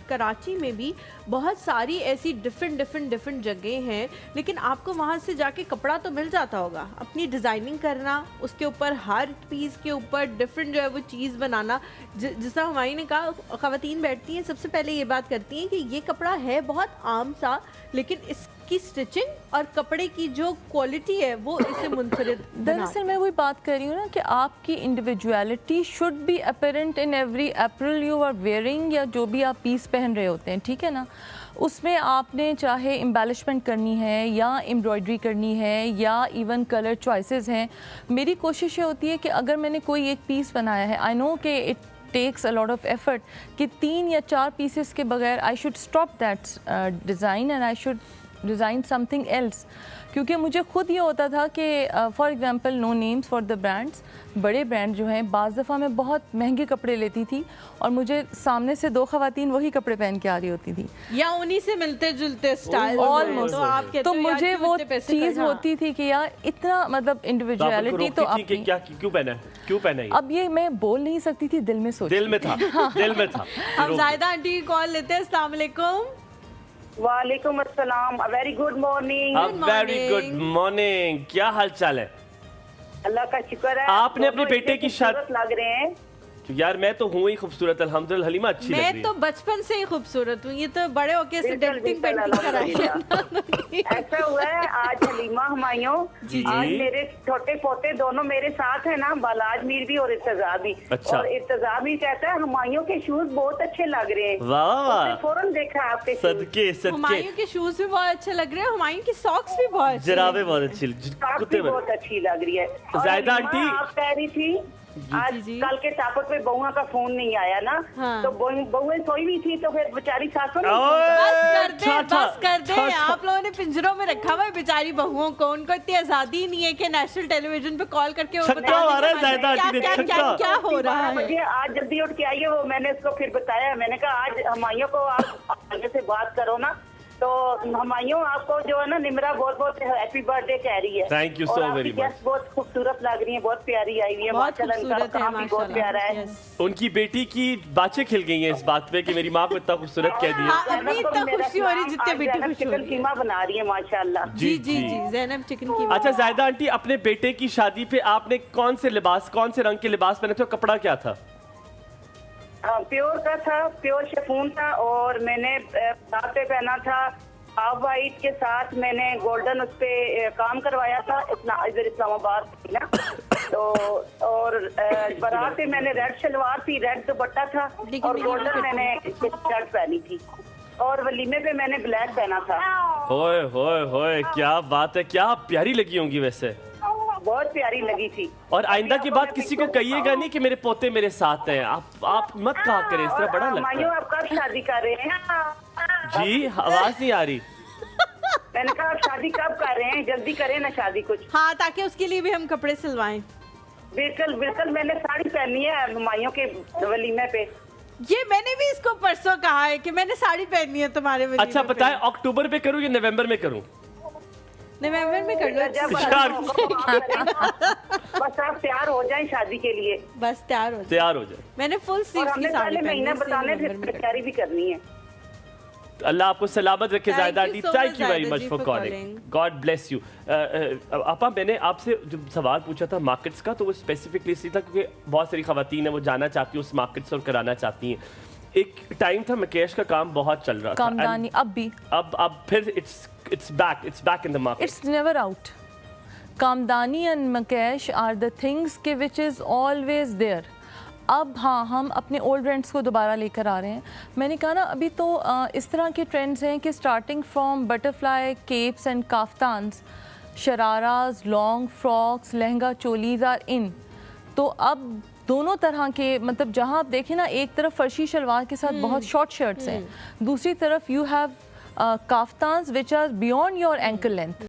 कराची में भी बहुत सारी ऐसी डिफरेंट जगह हैं, लेकिन आपको वहाँ से जाके कपड़ा तो मिल जाता होगा। अपनी डिज़ाइनिंग करना, उसके ऊपर हर पीस के ऊपर डिफरेंट जो है वो चीज़ बनाना। जिस तरह हमारी ने कहा, ख़वातीन बैठती हैं सबसे पहले ये बात करती हैं कि ये कपड़ा है बहुत आम सा, लेकिन इसकी स्टिचिंग और कपड़े की जो क्वालिटी है वो इसे मुनफरिद। दरअसल मैं वही बात कर रही हूँ ना कि आपकी individuality should be apparent in every apparel you are wearing, या जो भी आप पीस पहन रहे होते हैं, ठीक है ना। उसमें आपने चाहे एम्बेलिशमेंट करनी है या एम्ब्रॉयडरी करनी है या इवन कलर चॉइसेस हैं। मेरी कोशिश ये होती है कि अगर मैंने कोई एक पीस बनाया है, आई नो कि it takes a lot of effort, कि 3 या 4 पीसेस के बगैर I should stop that design and I should design something else. क्योंकि मुझे खुद ये होता था कि for example, no names for the brands, बड़े ब्रांड जो हैं, बाज़ दफ़ा मैं बहुत महंगे कपड़े लेती थी और मुझे सामने से 2 ख़वातीन वही कपड़े पहन के आ रही होती थी या उन्हीं से मिलते जुलते स्टाइल ऑलमोस्ट। तो मुझे वो चीज़ होती थी कि यार इतना मतलब इंडिविजुअलिटी तो अपनी क्यों पहना है? अब ये मैं बोल नहीं सकती थी, दिल में सोच, दिल में था। दिल में था। अब जायदा आंटी की कॉल लेते हैं। अस्सलाम वालेकुम। वालेकुम अस्सलाम। Very good morning. Very good morning. क्या हाल चाल है? अल्लाह का शुक्र है। आपने अपने बेटे की शादी लग रहे हैं यार। मैं तो हूँ ही खूबसूरत, अल्हम्दुलिल्लाह। हलीमा अच्छी लग रही है। मैं तो बचपन से ही खूबसूरत हूँ, ये तो बड़े होके से डेंटिंग पेंटिंग कराई है। ऐसा हुआ है आज हलीमा हुमायूं, आज मेरे छोटे पोते दोनों मेरे साथ है ना, बालाज मीर भी और इर्तजा भी। अच्छा। और इर्तजा भी कहता है हुमायूं के शूज बहुत अच्छे लग रहे हैं। वाह, फौरन देखा आपके सदके सदके। हुमायूं के शूज भी बहुत अच्छे लग रहे हैं, हुमायूं की सॉक्स भी बहुत अच्छी, जराबे बहुत अच्छी, कुत्ते बहुत अच्छी लग रही है। जायदा आंटी आप कह रही थी आज कल के ताकत में बहुआ का फोन नहीं आया ना, तो बहुएं सोई हुई थी, तो फिर बेचारी सासों ने बस कर दे। आप लोगों ने पिंजरों में रखा हुआ है बेचारी बहुओं को, उनको इतनी आजादी नहीं है कि नेशनल टेलीविजन पे कॉल करके क्या हो रहा है। मुझे आज जल्दी उठ के आई है वो, मैंने उसको फिर बताया, मैंने कहा आज हुमायूं को आप आगे से बात करो ना, तो हुमायूं आपको जो है ना निमरा बहुत बहुत हैप्पी बर्थडे कह रही है। Thank you so very much. बहुत खूबसूरत लग रही है, बहुत प्यारी आई हुई है, माशाल्लाह इनका काम भी बहुत प्यारा है। उनकी बेटी की बातें खिल गई हैं इस बात पे कि मेरी माँ को इतना खूबसूरत कह दिया। अभी इतना खुशी हो रही जितने बेटी खुश हो रही। चिकन कीमा बना रही है माशाल्लाह। जी जी जी, ज़ैनब चिकन कीमा। अच्छा जायदा आंटी, अपने बेटे की शादी पे आपने कौन से रंग के लिबास पहने थे और कपड़ा क्या था? प्योर का था, प्योर शिफॉन था, और मैंने साथ पे पहना था हाफ वाइट के साथ, मैंने गोल्डन उस पे काम करवाया था इधर इस्लामाबाद ना। तो और बारात पे मैंने रेड शलवार थी, रेड दुपट्टा था, और गोल्डन मैंने शर्ट पहनी थी, और वलीमे पे मैंने ब्लैक पहना था। होए होए होए, क्या बात है, क्या प्यारी लगी होंगी वैसे। बहुत प्यारी लगी थी। और आइंदा की बात किसी को कहिएगा नहीं कि मेरे पोते मेरे साथ हैं। आप मत कहा करें इस तरह, बड़ा लगता है। आप कब शादी कर रहे हैं? जी आवाज नहीं आ रही। मैंने कहा आप शादी कब कर रहे हैं? जल्दी करें ना शादी कुछ। हाँ, ताकि उसके लिए भी हम कपड़े सिलवाएं। बिल्कुल बिल्कुल, मैंने साड़ी पहनी है हुमायूं के वलीमे पे। ये मैंने भी इसको परसों कहा है कि मैंने साड़ी पहनी है तुम्हारे वलीमे। अच्छा बताएं, अक्टूबर में करूँ या नवंबर में करूँ? नवंबर में कर लो। बस आप तैयार हो जाएं शादी के लिए। बस तैयार हो जाए। मैंने फुल स्लीव्स की साड़ी पहनी है, महीना बताने फिर तैयारी भी करनी है। अल्लाह आपको सलामत रखे जायदा aunty. Thank you very much for calling, God bless you. आपा, मैंने आपसे जो सवाल पूछा था मार्केट्स का, तो वो स्पेसिफिकली इसलिए था क्योंकि बहुत सारी खवातीन हैं वो जाना चाहती हैं उस मार्केट से और कराना चाहती हैं। एक टाइम था मकेश का काम बहुत चल रहा था, कामदानी अब भी, अब फिर it's back in the market. It's never out. Kamdani and mukaish are the things के विच इज़ ऑलवेज देयर। अब हाँ, हम अपने ओल्ड ट्रेंड्स को दोबारा लेकर आ रहे हैं। मैंने कहा ना अभी तो इस तरह के ट्रेंड्स हैं कि starting from butterfly capes and kaftans, shararas, long frocks, lehenga cholis are in. तो अब दोनों तरह के, मतलब जहाँ आप देखें ना, एक तरफ फर्शी शलवार के साथ बहुत शॉर्ट शर्ट्स हैं, दूसरी तरफ you have kaftans which are beyond your ankle length.